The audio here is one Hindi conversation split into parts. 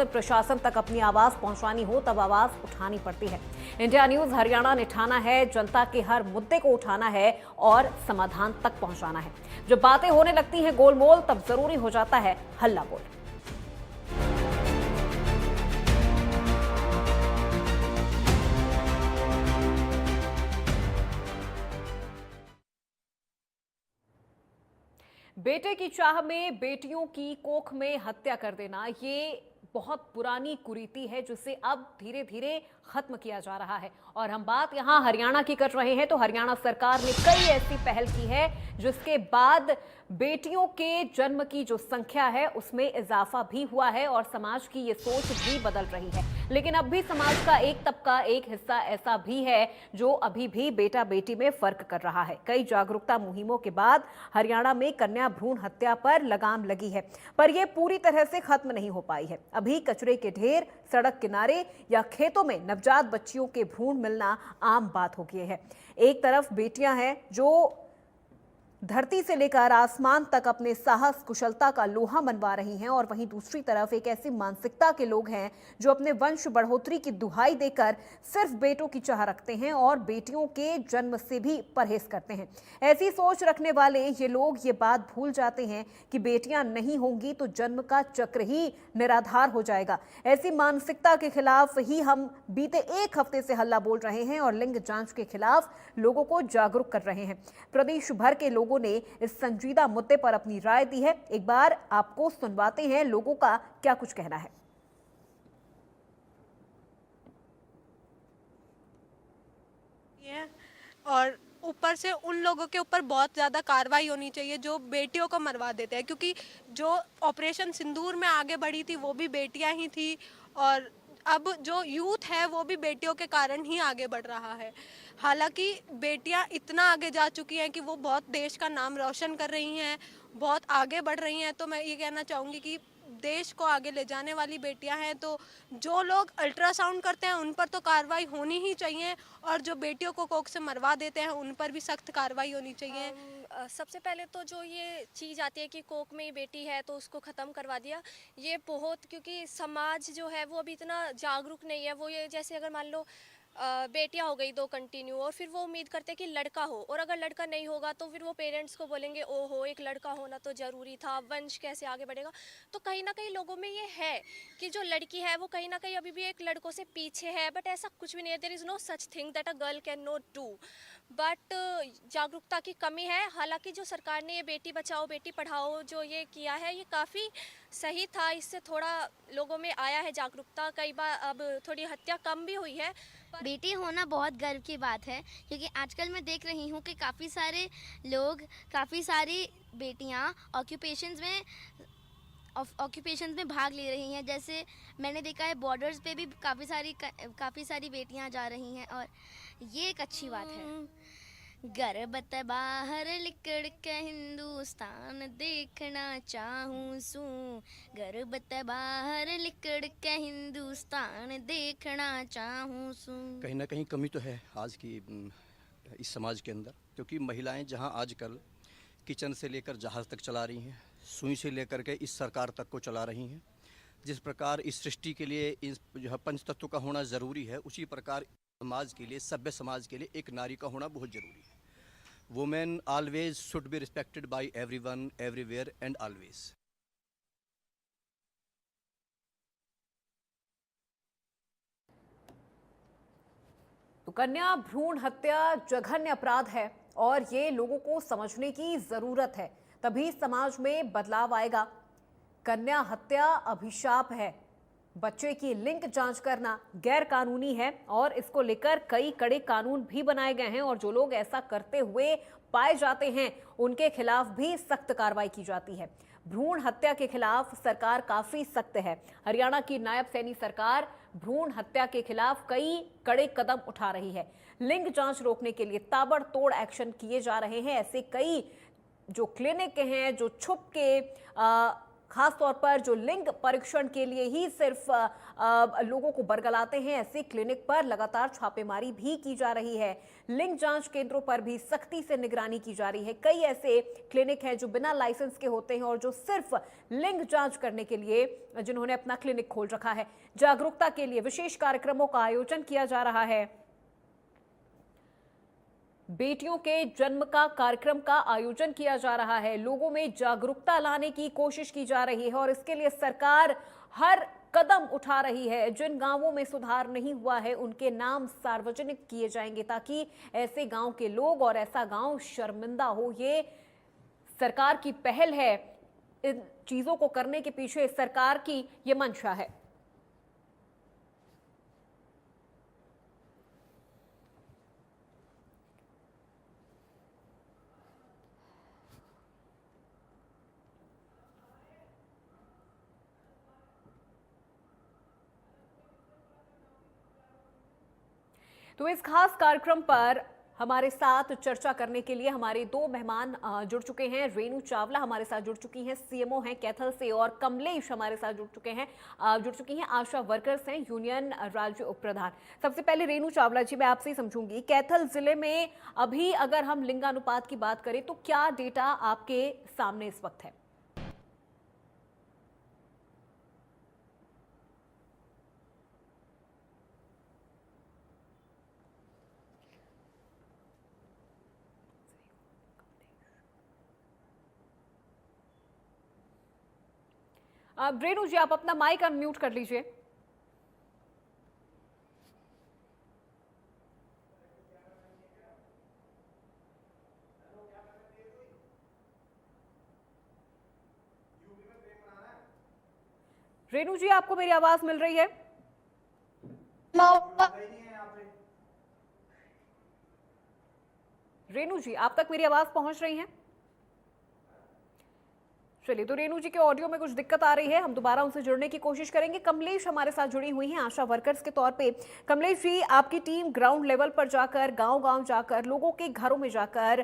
प्रशासन तक अपनी आवाज पहुंचानी हो तब आवाज उठानी पड़ती है। इंडिया न्यूज हरियाणा ने ठाना है जनता के हर मुद्दे को उठाना है और समाधान तक पहुंचाना है। जब बातें होने लगती हैं गोलमोल तब जरूरी हो जाता है हल्ला बोल। बेटे की चाह में बेटियों की कोख में हत्या कर देना ये बहुत पुरानी कुरीति है जिसे अब धीरे धीरे खत्म किया जा रहा है। और हम बात यहां हरियाणा की कर रहे हैं तो हरियाणा सरकार ने कई ऐसी पहल की है जिसके बाद बेटियों के जन्म की जो संख्या है उसमें इजाफा भी हुआ है और समाज की ये सोच भी बदल रही है। लेकिन अब भी समाज का एक तबका, एक हिस्सा ऐसा भी है जो अभी भी बेटा बेटी में फर्क कर रहा है। कई जागरूकता मुहिमों के बाद हरियाणा में कन्या भ्रूण हत्या पर लगाम लगी है, पर यह पूरी तरह से खत्म नहीं हो पाई है। अभी कचरे के ढेर, सड़क किनारे या खेतों में नवजात बच्चियों के भ्रूण मिलना आम बात हो गई है। एक तरफ बेटियां हैं जो धरती से लेकर आसमान तक अपने साहस कुशलता का लोहा मनवा रही हैं और वहीं दूसरी तरफ एक ऐसी मानसिकता के लोग हैं जो अपने वंश बढ़ोतरी की दुहाई देकर सिर्फ बेटों की चाह रखते हैं और बेटियों के जन्म से भी परहेज करते हैं। ऐसी सोच रखने वाले ये लोग ये बात भूल जाते हैं कि बेटियां नहीं होंगी तो जन्म का चक्र ही निराधार हो जाएगा। ऐसी मानसिकता के खिलाफ ही हम बीते एक हफ्ते से हल्ला बोल रहे हैं और लिंग जांच के खिलाफ लोगों को जागरूक कर रहे हैं। प्रदेश भर के लोगों ने इस संजीदा मुद्दे पर अपनी राय दी है। एक बार आपको सुनवाते हैं लोगों का क्या कुछ कहना है। और ऊपर से उन लोगों के ऊपर बहुत ज़्यादा कार्रवाई होनी चाहिए जो बेटियों को मरवा देते हैं, क्योंकि जो ऑपरेशन सिंदूर में आगे बढ़ी थी वो भी बेटियां ही थी और अब जो यूथ है वो भी बेटियों के कारण ही आगे बढ़ रहा है। हालांकि बेटियां इतना आगे जा चुकी हैं कि वो बहुत देश का नाम रोशन कर रही हैं, बहुत आगे बढ़ रही हैं। तो मैं ये कहना चाहूँगी कि देश को आगे ले जाने वाली बेटियां हैं, तो जो लोग अल्ट्रासाउंड करते हैं उन पर तो कार्रवाई होनी ही चाहिए और जो बेटियों को कोख से मरवा देते हैं उन पर भी सख्त कार्रवाई होनी चाहिए। सबसे पहले तो जो ये चीज़ आती है कि कोख में बेटी है तो उसको ख़त्म करवा दिया, ये बहुत, क्योंकि समाज जो है वो अभी इतना जागरूक नहीं है। वो ये जैसे अगर मान लो बेटियां हो गई दो कंटिन्यू और फिर वो उम्मीद करते हैं कि लड़का हो, और अगर लड़का नहीं होगा तो फिर वो पेरेंट्स को बोलेंगे ओहो एक लड़का होना तो ज़रूरी था, वंश कैसे आगे बढ़ेगा। तो कहीं ना कहीं लोगों में ये है कि जो लड़की है वो कहीं ना कहीं अभी भी एक लड़कों से पीछे है, बट ऐसा कुछ भी नहीं है। There is no such thing that a girl can not do, but जागरूकता की कमी है। हालांकि जो सरकार ने ये बेटी बचाओ बेटी पढ़ाओ जो ये किया है ये काफ़ी सही था, इससे थोड़ा लोगों में आया है जागरूकता। कई बार अब थोड़ी हत्या कम भी हुई है। बेटी होना बहुत गर्व की बात है, क्योंकि आजकल मैं देख रही हूँ कि काफ़ी सारे लोग, काफ़ी सारी बेटियाँ ऑक्यूपेशंस में भाग ले रही हैं। जैसे मैंने देखा है बॉर्डर्स पे भी काफ़ी सारी बेटियाँ जा रही हैं और ये एक अच्छी बात है। गर्बत बाहर लिकड़ के हिंदुस्तान देखना चाहूँ सू, गर्बत बाहर लिकड़ के हिंदुस्तान देखना चाहूँ सू। कहीं ना कहीं कमी तो है आज की इस समाज के अंदर, क्योंकि महिलाएं जहां आजकल किचन से लेकर जहाज़ तक चला रही हैं, सुई से लेकर के इस सरकार तक को चला रही हैं। जिस प्रकार इस सृष्टि के लिए इस जो है पंच तत्व का होना ज़रूरी है, उसी प्रकार समाज के लिए, सभ्य समाज के लिए एक नारी का होना बहुत ज़रूरी है। Women always should be respected by everyone, everywhere and always. तो कन्या भ्रूण हत्या जघन्य अपराध है और ये लोगों को समझने की जरूरत है, तभी समाज में बदलाव आएगा। कन्या हत्या अभिशाप है। बच्चे की लिंग जांच करना गैर कानूनी है और इसको लेकर कई कड़े कानून भी बनाए गए हैं और जो लोग ऐसा करते हुए पाए जाते हैं उनके खिलाफ भी सख्त कार्रवाई की जाती है। भ्रूण हत्या के खिलाफ सरकार काफी सख्त है। हरियाणा की नायब सैनी सरकार भ्रूण हत्या के खिलाफ कई कड़े कदम उठा रही है। लिंग जांच रोकने के लिए ताबड़तोड़ एक्शन किए जा रहे हैं। ऐसे कई जो क्लिनिक हैं जो छुप के खास तौर पर जो लिंग परीक्षण के लिए ही सिर्फ लोगों को बरगलाते हैं, ऐसे क्लिनिक पर लगातार छापेमारी भी की जा रही है। लिंग जांच केंद्रों पर भी सख्ती से निगरानी की जा रही है। कई ऐसे क्लिनिक हैं जो बिना लाइसेंस के होते हैं और जो सिर्फ लिंग जांच करने के लिए जिन्होंने अपना क्लिनिक खोल रखा है। जागरूकता के लिए विशेष कार्यक्रमों का आयोजन किया जा रहा है। बेटियों के जन्म का कार्यक्रम का आयोजन किया जा रहा है। लोगों में जागरूकता लाने की कोशिश की जा रही है और इसके लिए सरकार हर कदम उठा रही है। जिन गांवों में सुधार नहीं हुआ है उनके नाम सार्वजनिक किए जाएंगे ताकि ऐसे गांव के लोग और ऐसा गांव शर्मिंदा हो। ये सरकार की पहल है। इन चीजों को करने के पीछे सरकार की ये मंशा है। तो इस खास कार्यक्रम पर हमारे साथ चर्चा करने के लिए हमारे दो मेहमान जुड़ चुके हैं। रेणु चावला हमारे साथ जुड़ चुकी हैं, सीएमओ हैं कैथल से, और कमलेश हमारे साथ जुड़ चुकी हैं, आशा वर्कर्स हैं, यूनियन राज्य उप प्रधान। सबसे पहले रेणु चावला जी, मैं आपसे ही समझूंगी, कैथल जिले में अभी अगर हम लिंगानुपात की बात करें तो क्या डेटा आपके सामने इस वक्त है? रेणु जी, आप अपना माइक अनम्यूट कर लीजिए। रेणु जी, आपको मेरी आवाज मिल रही है? रेणु जी, आप तक मेरी आवाज पहुंच रही है? चलिए, तो रेणु जी के ऑडियो में कुछ दिक्कत आ रही है, हम दोबारा उनसे जुड़ने की कोशिश करेंगे। कमलेश हमारे साथ जुड़ी हुई हैं आशा वर्कर्स के तौर पे। कमलेश जी, आपकी टीम ग्राउंड लेवल पर जाकर, गांव-गांव जाकर, लोगों के घरों में जाकर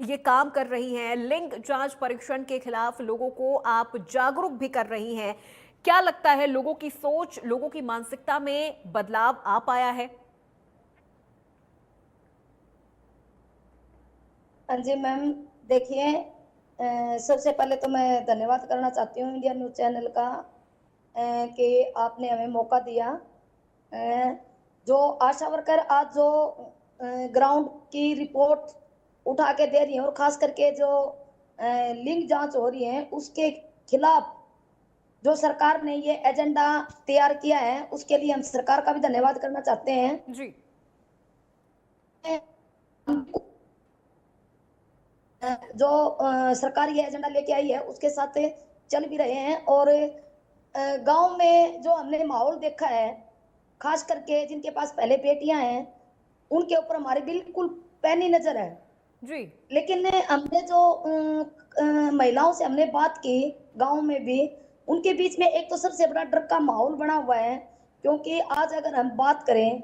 ये काम कर रही हैं। लिंग जांच परीक्षण के खिलाफ लोगों को आप जागरूक भी कर रही हैं। क्या लगता है, लोगों की सोच, लोगों की मानसिकता में बदलाव आ पाया है? हाँ जी मैम, देखिए, सबसे पहले तो मैं धन्यवाद करना चाहती हूँ इंडिया न्यूज़ चैनल का कि आपने हमें मौका दिया। जो आशा वर्कर आज जो ग्राउंड की रिपोर्ट उठा के दे रही हैं और खास करके जो लिंग जांच हो रही है उसके खिलाफ जो सरकार ने ये एजेंडा तैयार किया है, उसके लिए हम सरकार का भी धन्यवाद करना चाहते हैं जी। जो सरकार ये एजेंडा लेके आई है उसके साथ चल भी रहे हैं। और गांव में जो हमने माहौल देखा है, खास करके जिनके पास पहले बेटियां हैं उनके ऊपर हमारी बिल्कुल पैनी नजर है जी। लेकिन हमने जो महिलाओं से हमने बात की गांव में भी, उनके बीच में एक तो सबसे बड़ा डर का माहौल बना हुआ है। क्योंकि आज अगर हम बात करें,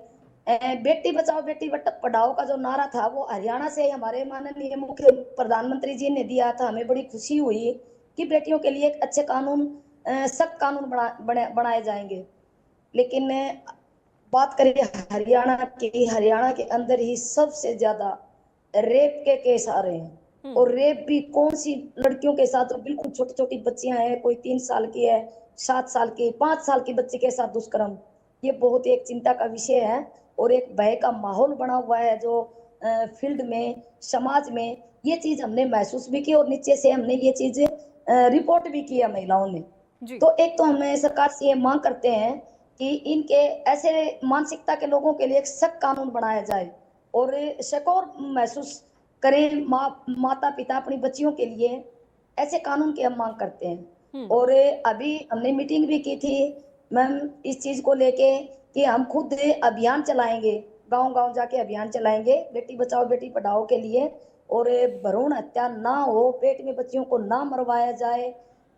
बेटी बचाओ बेटी पढ़ाओ का जो नारा था वो हरियाणा से हमारे माननीय मुख्य प्रधानमंत्री जी ने दिया था। हमें बड़ी खुशी हुई कि बेटियों के लिए एक अच्छे कानून, सख्त कानून बनाए जाएंगे। लेकिन बात करें हरियाणा की, हरियाणा के अंदर ही सबसे ज्यादा रेप के केस आ रहे हैं। और रेप भी कौन सी लड़कियों के साथ, बिल्कुल छोटी छोटी बच्चियां हैं, कोई 3 साल की है, 7 साल की, 5 साल की बच्ची के साथ दुष्कर्म। ये बहुत एक चिंता का विषय है और एक भय का माहौल बना हुआ है जो फील्ड में, समाज में ये चीज हमने महसूस भी की और नीचे से हमने ये चीज रिपोर्ट भी किया महिलाओं ने। तो एक तो हमें सरकार से ये मांग करते हैं कि इनके ऐसे मानसिकता के लोगों के लिए एक सख्त कानून बनाया जाए और सिक्योर महसूस करें माता पिता अपनी बच्चियों के लिए। ऐसे कानून की हम मांग करते हैं। और अभी हमने मीटिंग भी की थी मैम इस चीज को लेके कि हम खुद अभियान चलाएंगे, गांव गांव जाके अभियान चलाएंगे बेटी बचाओ बेटी पढ़ाओ के लिए। और भ्रूण हत्या ना हो, पेट में बच्चियों को ना मरवाया जाए,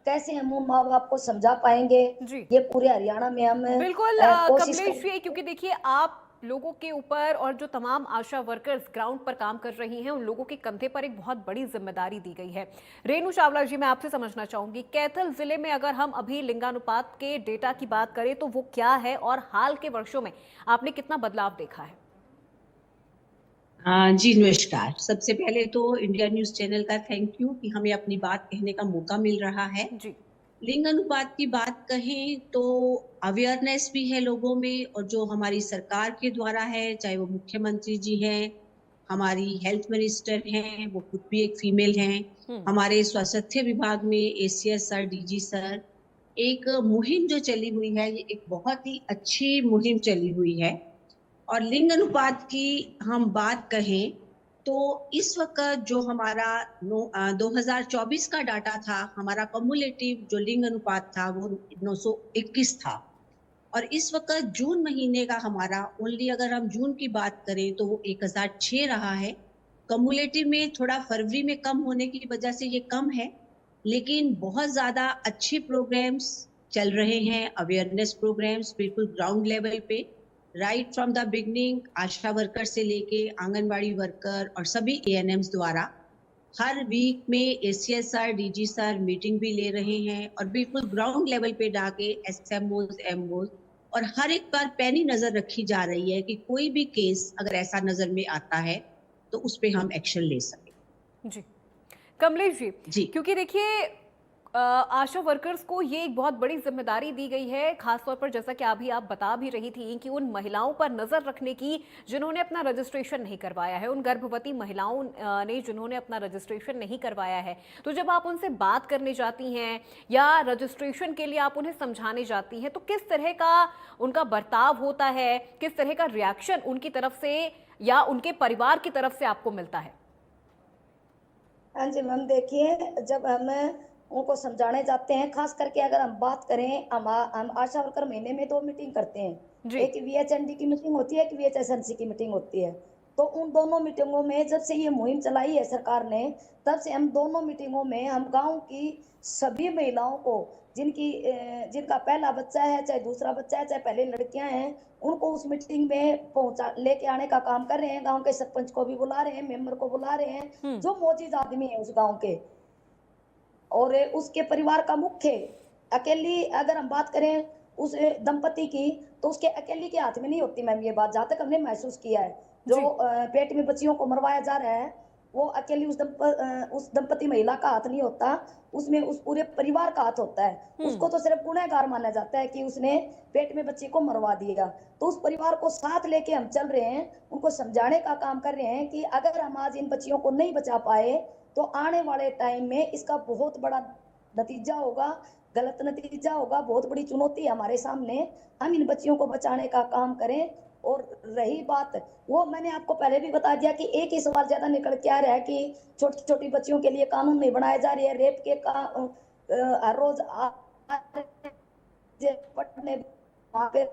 कैसे हम उन माँ बाप को समझा पाएंगे, ये पूरे हरियाणा में हम बिल्कुल कोशिश कमलेश जी, क्योंकि देखिए आप लोगों के ऊपर और जो तमाम आशा वर्कर्स ग्राउंड पर काम कर रही हैं, उन लोगों के कंधे पर एक बहुत बड़ी जिम्मेदारी दी गई है। रेणु चावला जी, मैं आपसे समझना चाहूंगी, कैथल जिले में अगर हम अभी लिंगानुपात के डेटा की बात करें तो वो क्या है और हाल के वर्षों में आपने कितना बदलाव देखा है? जी नमस्कार। सबसे पहले तो इंडिया न्यूज़ चैनल का थैंक यू कि हमें अपनी बात कहने का मौका मिल रहा है। जी लिंग अनुपात की बात कहें तो अवेयरनेस भी है लोगों में, और जो हमारी सरकार के द्वारा है, चाहे वो मुख्यमंत्री जी हैं, हमारी हेल्थ मिनिस्टर हैं, वो खुद भी एक फीमेल हैं, हमारे स्वास्थ्य विभाग में एसीएस सर, डीजी सर, एक मुहिम जो चली हुई है, ये एक बहुत ही अच्छी मुहिम चली हुई है। और लिंग अनुपात की हम बात कहें तो इस वक्त जो हमारा 2024 का डाटा था, हमारा कम्युलेटिव जो लिंग अनुपात था वो 921 था। और इस वक्त जून महीने का हमारा ओनली अगर हम जून की बात करें तो वो 1006 रहा है। कम्युलेटिव में थोड़ा फरवरी में कम होने की वजह से ये कम है, लेकिन बहुत ज्यादा अच्छे प्रोग्राम्स चल रहे हैं, अवेयरनेस प्रोग्राम्स बिल्कुल ग्राउंड लेवल पे, right from the beginning, Asha worker से लेके आंगनबाड़ी वर्कर और सभी एएनएम्स द्वारा हर वीक में एसीएसआर, डीजी सर मीटिंग भी ले रहे हैं और बिल्कुल ग्राउंड लेवल पे जाके एसएमओज, एमओज और हर एक पर पैनी नजर रखी जा रही है कि कोई भी केस अगर ऐसा नजर में आता है तो उस पे हम एक्शन ले सकें। जी कमलेश जी, जी क्योंकि देखिए आशा वर्कर्स को ये एक बहुत बड़ी जिम्मेदारी दी गई है, खासतौर पर जैसा कि अभी आप बता भी रही थी कि उन महिलाओं पर नजर रखने की जिन्होंने अपना रजिस्ट्रेशन नहीं करवाया है, उन गर्भवती महिलाओं ने जिन्होंने अपना रजिस्ट्रेशन नहीं करवाया है। तो जब आप उनसे बात करने जाती हैं या रजिस्ट्रेशन के लिए आप उन्हें समझाने जाती हैं, तो किस तरह का उनका बर्ताव होता है, किस तरह का रिएक्शन उनकी तरफ से या उनके परिवार की तरफ से आपको मिलता है? हाँ जी मैम, देखिए जब हम उनको समझाने जाते हैं, खास करके अगर हम बात करें, हम आशा वर्कर महीने में 2 मीटिंग करते हैं। एक वीएचएनडी की मीटिंग होती है, एक वीएचएसएनसी की मीटिंग होती है। तो उन दोनों मीटिंगों में जब से ये मुहिम चलाई है सरकार ने, तब से हम दोनों मीटिंगों में हम गांव की सभी महिलाओं को जिनका पहला बच्चा है, चाहे दूसरा बच्चा है, चाहे पहले लड़कियां हैं, उनको उस मीटिंग में लेके आने का काम कर रहे हैं। गांव के सरपंच को भी बुला रहे हैं, मेंबर को बुला रहे हैं, जो मौजूद आदमी है उस गांव के, और उसके परिवार का मुख्य अकेली अगर हम बात करें उस दंपति की, तो उसके अकेली के हाथ में नहीं होती मैम ये बात, जहां तक हमने महसूस किया है। जो पेट में बच्चियों को मरवाया जा रहा है वो अकेली उस दंपति महिला का हाथ नहीं होता, उसमें उस पूरे परिवार का हाथ होता है। उसको तो सिर्फ गुनहगार माना जाता है कि उसने पेट में बच्ची को मरवा दिया। तो उस परिवार को साथ लेके हम चल रहे हैं, उनको समझाने का काम कर रहे हैं कि अगर हम आज इन बच्चियों को नहीं बचा पाए तो आने वाले टाइम में इसका बहुत बड़ा नतीजा होगा, गलत नतीजा होगा, बहुत बड़ी चुनौती है हमारे सामने। हम इन बच्चियों को बचाने का काम करें। और रही बात, वो मैंने आपको पहले भी बता दिया कि एक ही सवाल ज्यादा निकल के आ रहा है कि छोटी छोटी बच्चियों के लिए कानून नहीं बनाए जा रहे हैं, रेप के हर रोज पढ़ने वहां पे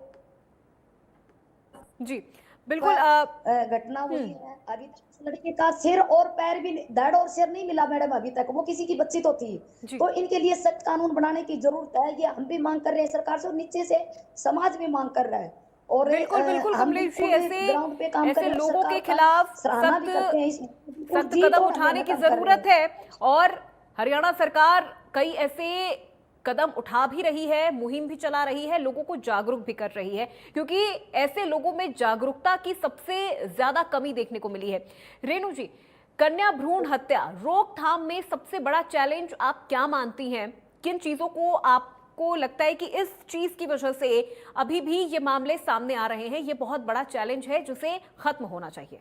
जी बिल्कुल घटना हुई है। अभी तक उस लड़के का सिर और पैर भी, धड़ और सिर नहीं मिला मैडम अभी तक, वो किसी की बच्ची तो थी। तो इनके लिए सख्त कानून बनाने की जरूरत है, ये हम भी मांग कर रहे हैं सरकार से, और नीचे से समाज भी मांग कर रहा है। और बिल्कुल बिल्कुल कमलेश जी, ऐसे लोगों के खिलाफ सख्त कदम उठाने की जरूरत है, और हरियाणा सरकार कई ऐसे कदम उठा भी रही है, मुहिम भी चला रही है, लोगों को जागरूक भी कर रही है, क्योंकि ऐसे लोगों में जागरूकता की सबसे ज्यादा कमी देखने को मिली है। रेणु जी, कन्या भ्रूण हत्या रोकथाम में सबसे बड़ा चैलेंज आप क्या मानती हैं? किन चीजों को आपको लगता है कि इस चीज की वजह से अभी भी ये मामले सामने आ रहे हैं, ये बहुत बड़ा चैलेंज है जिसे खत्म होना चाहिए?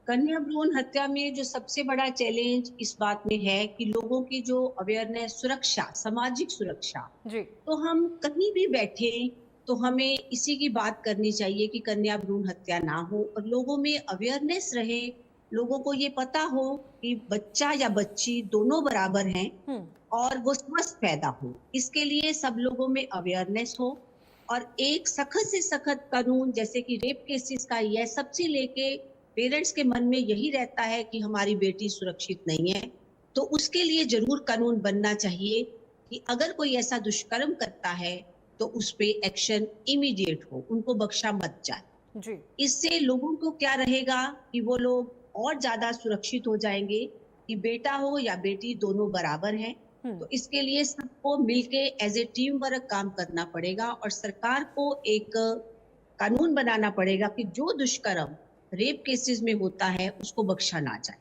कन्या भ्रूण हत्या में जो सबसे बड़ा चैलेंज इस बात में है कि लोगों की जो अवेयरनेस, सुरक्षा, सामाजिक सुरक्षा जी, तो हम कहीं भी बैठे तो हमें इसी की बात करनी चाहिए कि कन्या भ्रूण हत्या ना हो और लोगों में अवेयरनेस रहे, लोगों को ये पता हो कि बच्चा या बच्ची दोनों बराबर हैं और वो स्वस्थ पैदा हो। इसके लिए सब लोगों में अवेयरनेस हो और एक सख्त से सख्त कानून, जैसे कि रेप केसेस का, यह सबसे लेके पेरेंट्स के मन में यही रहता है कि हमारी बेटी सुरक्षित नहीं है, तो उसके लिए जरूर कानून बनना चाहिए कि अगर कोई ऐसा दुष्कर्म करता है तो उस पे एक्शन इमीडिएट हो, उनको बख्शा मत जाए। जी। इससे लोगों को क्या रहेगा कि वो लोग और ज्यादा सुरक्षित हो जाएंगे कि बेटा हो या बेटी दोनों बराबर हैं। तो इसके लिए सबको मिलके एज ए टीम वर्क काम करना पड़ेगा और सरकार को एक कानून बनाना पड़ेगा कि जो दुष्कर्म रेप केसेस में होता है उसको बख्शा ना जाए।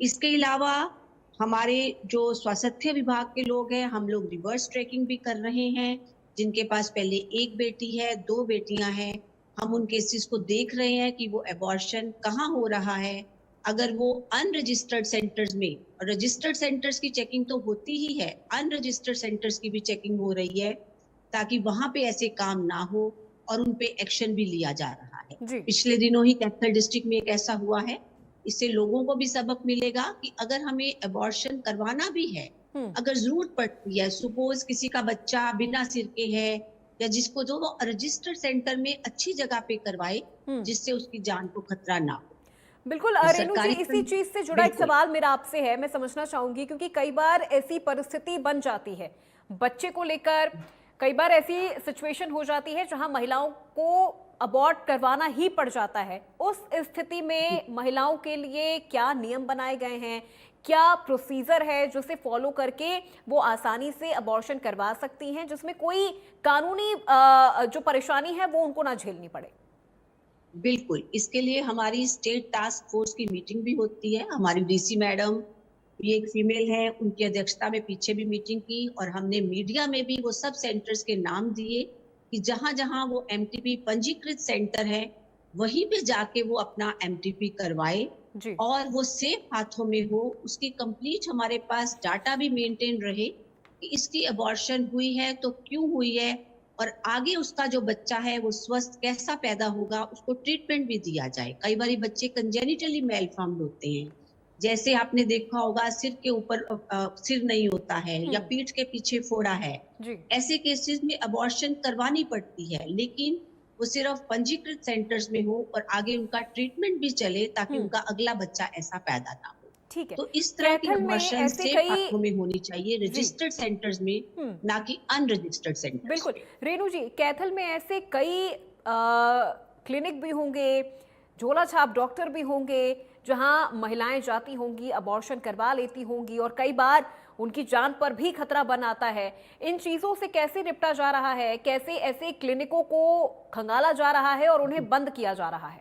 इसके अलावा हमारे जो स्वास्थ्य विभाग के लोग हैं, हम लोग रिवर्स ट्रैकिंग भी कर रहे हैं। जिनके पास पहले एक बेटी है, 2 बेटियां हैं, हम उन केसेस को देख रहे हैं कि वो अबॉर्शन कहाँ हो रहा है। अगर वो अनरजिस्टर्ड सेंटर्स में, और रजिस्टर्ड सेंटर्स की चेकिंग तो होती ही है, अनरजिस्टर्ड सेंटर्स की भी चेकिंग हो रही है ताकि वहां पे ऐसे काम ना हो और उन पे एक्शन भी लिया जा रहा है। जी। पिछले दिनों ही कैथल डिस्ट्रिक्ट में एक ऐसा हुआ है। इससे लोगों को भी सबक मिलेगा कि अगर हमें अबॉर्शन करवाना भी है, अगर जरूरत पड़ती है, सपोज किसी का बच्चा बिना सिर के है या जिसको जो वो रजिस्टर्ड सेंटर में अच्छी जगह पे करवाए जिससे उसकी जान को खतरा ना हो। बिल्कुल तो रेणु जी, सरकारी इसी चीज से जुड़ा एक बिल्कुल। सवाल मेरा आपसे है, मैं समझना चाहूंगी क्योंकि कई बार ऐसी परिस्थिति बन जाती है बच्चे को लेकर, कई बार ऐसी सिचुएशन हो जाती है जहां महिलाओं को अबॉर्ट करवाना ही पड़ जाता है। उस स्थिति में महिलाओं के लिए क्या नियम बनाए गए हैं, क्या प्रोसीजर है जिसे फॉलो करके वो आसानी से अबॉर्शन करवा सकती हैं, जिसमें कोई कानूनी जो परेशानी है वो उनको ना झेलनी पड़े? बिल्कुल, इसके लिए हमारी स्टेट टास्क फोर्स की मीटिंग भी होती है। हमारी डीसी मैडम, ये एक फीमेल है, उनकी अध्यक्षता में पीछे भी मीटिंग की और हमने मीडिया में भी वो सब सेंटर्स के नाम दिए कि जहां जहां वो एमटीपी पंजीकृत सेंटर है वहीं पे जाके वो अपना एमटीपी करवाए जी। और वो सेफ हाथों में हो। उसकी कंप्लीट हमारे पास डाटा भी मेंटेन रहे कि इसकी अबॉर्शन हुई है तो क्यों हुई है और आगे उसका जो बच्चा है वो स्वस्थ कैसा पैदा होगा, उसको ट्रीटमेंट भी दिया जाए। कई बार बच्चे कंजेनिटली मेलफॉर्म्ड होते हैं, जैसे आपने देखा होगा सिर के ऊपर सिर नहीं होता है या पीठ के पीछे फोड़ा है। जी। ऐसे केसेस में अबॉर्शन करवानी पड़ती है, लेकिन वो सिर्फ पंजीकृत सेंटर्स में हो और आगे उनका ट्रीटमेंट भी चले ताकि उनका अगला बच्चा ऐसा पैदा ना हो। ठीक है। तो इस तरह की कैथल में अबॉर्शन ऐसे सेफ कई हाथों में होनी चाहिए, जी। रजिस्टर्ड सेंटर्स में, ना कि अनरजिस्टर्ड सेंटर्स। बिल्कुल रेणु जी, कैथल में ऐसे कई क्लिनिक भी होंगे, झोला छाप डॉक्टर भी होंगे जहां महिलाएं जाती होंगी, अबॉर्शन करवा लेती होंगी और कई बार उनकी जान पर भी खतरा बन आता है। इन चीजों से कैसे निपटा जा रहा है, कैसे ऐसे क्लिनिकों को खंगाला जा रहा है और उन्हें बंद किया जा रहा है?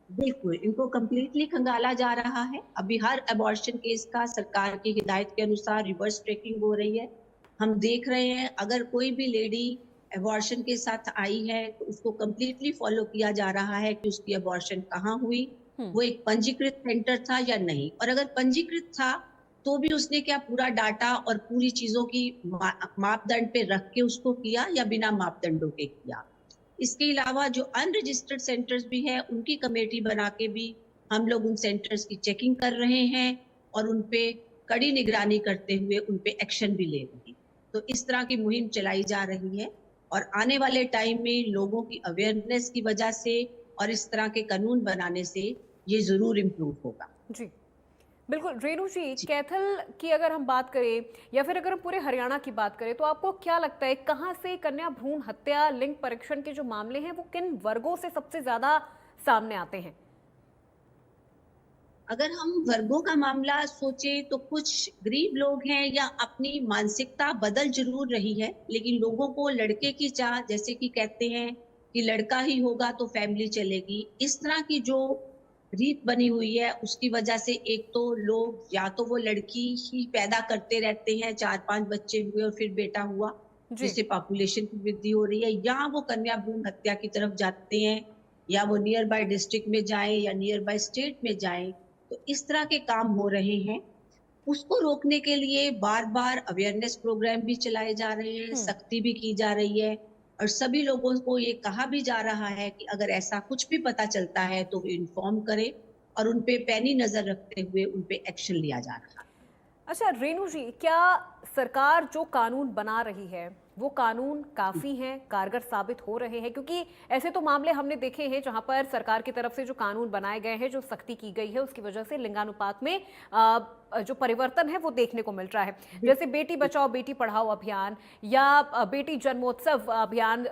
बिल्कुल, इनको कम्प्लीटली खंगाला जा रहा है। अभी हर अबॉर्शन केस का सरकार की हिदायत के अनुसार रिवर्स ट्रैकिंग हो रही है। हम देख रहे हैं अगर कोई भी लेडी अबॉर्शन के साथ आई है तो उसको कम्प्लीटली फॉलो किया जा रहा है कि उसकी अबॉर्शन कहाँ हुई, वो एक पंजीकृत सेंटर था या नहीं, और अगर पंजीकृत था तो भी उसने क्या पूरा डाटा और पूरी चीजों की मापदंड पे रख के उसको किया या बिना मापदंडों के किया। इसके अलावा जो अनरजिस्टर्ड सेंटर्स भी है उनकी कमेटी बना के भी हम लोग उन सेंटर्स की चेकिंग कर रहे हैं और उन पे कड़ी निगरानी करते हुए उन पे एक्शन भी ले रहे हैं। तो इस तरह की मुहिम चलाई जा रही है और आने वाले टाइम में लोगों की अवेयरनेस की वजह से और इस तरह के कानून बनाने से ये जरूर इम्प्रूव होगा। जी बिल्कुल। रेणु जी, कैथल की अगर हम बात करें या फिर अगर हम पूरे हरियाणा की बात करें तो आपको क्या लगता है कहां से कन्या भ्रूण हत्या, लिंग परीक्षण के जो मामले हैं वो किन वर्गों से सबसे ज्यादा सामने आते हैं? अगर हम वर्गों का मामला सोचे तो कुछ गरीब लोग हैं या अपनी मानसिकता बदल जरूर रही है, लेकिन लोगों को लड़के की चाह, जैसे कि कहते हैं कि लड़का ही होगा तो फैमिली चलेगी, इस तरह की जो रीत बनी हुई है उसकी वजह से एक तो लोग या तो वो लड़की ही पैदा करते रहते हैं, 4-5 बच्चे हुए और फिर बेटा हुआ जिससे पॉपुलेशन की वृद्धि हो रही है, या वो कन्या भ्रूण हत्या की तरफ जाते हैं या वो नियर बाय डिस्ट्रिक्ट में जाएं या नियर बाय स्टेट में जाएं। तो इस तरह के काम हो रहे हैं। उसको रोकने के लिए बार बार अवेयरनेस प्रोग्राम भी चलाए जा रहे हैं, सख्ती भी की जा रही है और सभी लोगों को ये कहा भी जा रहा है कि अगर ऐसा कुछ भी पता चलता है तो इन्फॉर्म करें और उन पे पैनी नजर रखते हुए उन पे एक्शन लिया जा रहा है। अच्छा रेणु जी, क्या सरकार जो कानून बना रही है वो कानून काफ़ी हैं, कारगर साबित हो रहे हैं? क्योंकि ऐसे तो मामले हमने देखे हैं जहां पर सरकार की तरफ से जो कानून बनाए गए हैं, जो सख्ती की गई है, उसकी वजह से लिंगानुपात में जो परिवर्तन है वो देखने को मिल रहा है। जैसे बेटी बचाओ बेटी पढ़ाओ अभियान या बेटी जन्मोत्सव अभियान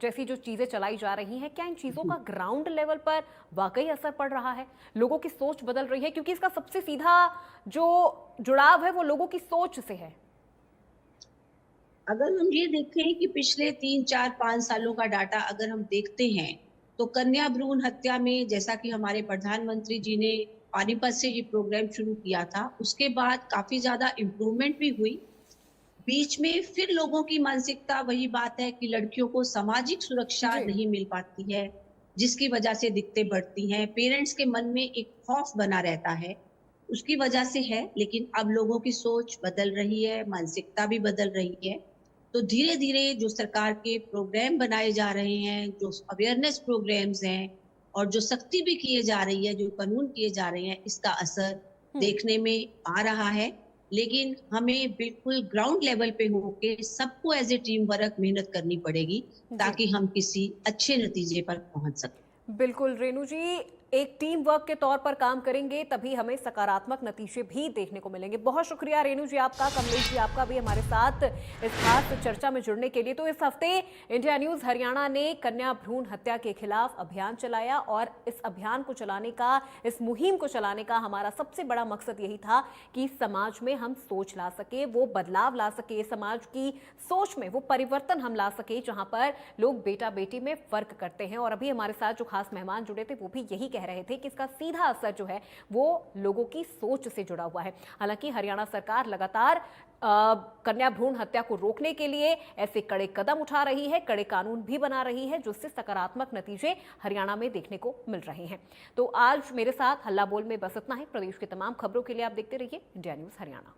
जैसी जो चीज़ें चलाई जा रही हैं, क्या इन चीज़ों का ग्राउंड लेवल पर वाकई असर पड़ रहा है? लोगों की सोच बदल रही है? क्योंकि इसका सबसे सीधा जो जुड़ाव है वो लोगों की सोच से है। अगर हम ये देखें कि पिछले 3, 4, 5 सालों का डाटा अगर हम देखते हैं, तो कन्या भ्रूण हत्या में जैसा कि हमारे प्रधानमंत्री जी ने पानीपत से ये प्रोग्राम शुरू किया था, उसके बाद काफ़ी ज़्यादा इम्प्रूवमेंट भी हुई। बीच में फिर लोगों की मानसिकता वही बात है कि लड़कियों को सामाजिक सुरक्षा जी। नहीं मिल पाती है, जिसकी वजह से दिक्कतें बढ़ती हैं। पेरेंट्स के मन में एक खौफ बना रहता है, उसकी वजह से है, लेकिन अब लोगों की सोच बदल रही है, मानसिकता भी बदल रही है। तो धीरे-धीरे जो सरकार के प्रोग्राम बनाए जा रहे हैं, जो अवेयरनेस प्रोग्राम्स हैं और जो सख्ती भी किए जा रही है, जो कानून किए जा रहे हैं, इसका असर देखने में आ रहा है। लेकिन हमें बिल्कुल ग्राउंड लेवल पे होके सबको एज़ ए टीम वर्क मेहनत करनी पड़ेगी, जी। ताकि हम किसी अच्छे नतीजे पर पहुँच सकें। बिल्कुल रेणु जी, एक टीम वर्क के तौर पर काम करेंगे तभी हमें सकारात्मक नतीजे भी देखने को मिलेंगे। बहुत शुक्रिया रेणु जी आपका, कमलेश जी आपका भी हमारे साथ इस खास चर्चा में जुड़ने के लिए। तो इस हफ्ते इंडिया न्यूज़ हरियाणा ने कन्या भ्रूण हत्या के खिलाफ अभियान चलाया और इस अभियान को चलाने का, इस मुहिम को चलाने का हमारा सबसे बड़ा मकसद यही था कि समाज में हम सोच ला सके, वो बदलाव ला सके, समाज की सोच में वो परिवर्तन हम ला सके जहां पर लोग बेटा बेटी में फर्क करते हैं। और अभी हमारे साथ जो खास मेहमान जुड़े थे वो भी यही कह रहे थे कि इसका सीधा असर जो है वो लोगों की सोच से जुड़ा हुआ है। हालांकि हरियाणा सरकार लगातार कन्या भ्रूण हत्या को रोकने के लिए ऐसे कड़े कदम उठा रही है, कड़े कानून भी बना रही है, जिससे सकारात्मक नतीजे हरियाणा में देखने को मिल रहे हैं। तो आज मेरे साथ हल्ला बोल में बस इतना ही। प्रदेश की तमाम खबरों के लिए आप देखते रहिए इंडिया न्यूज़ हरियाणा।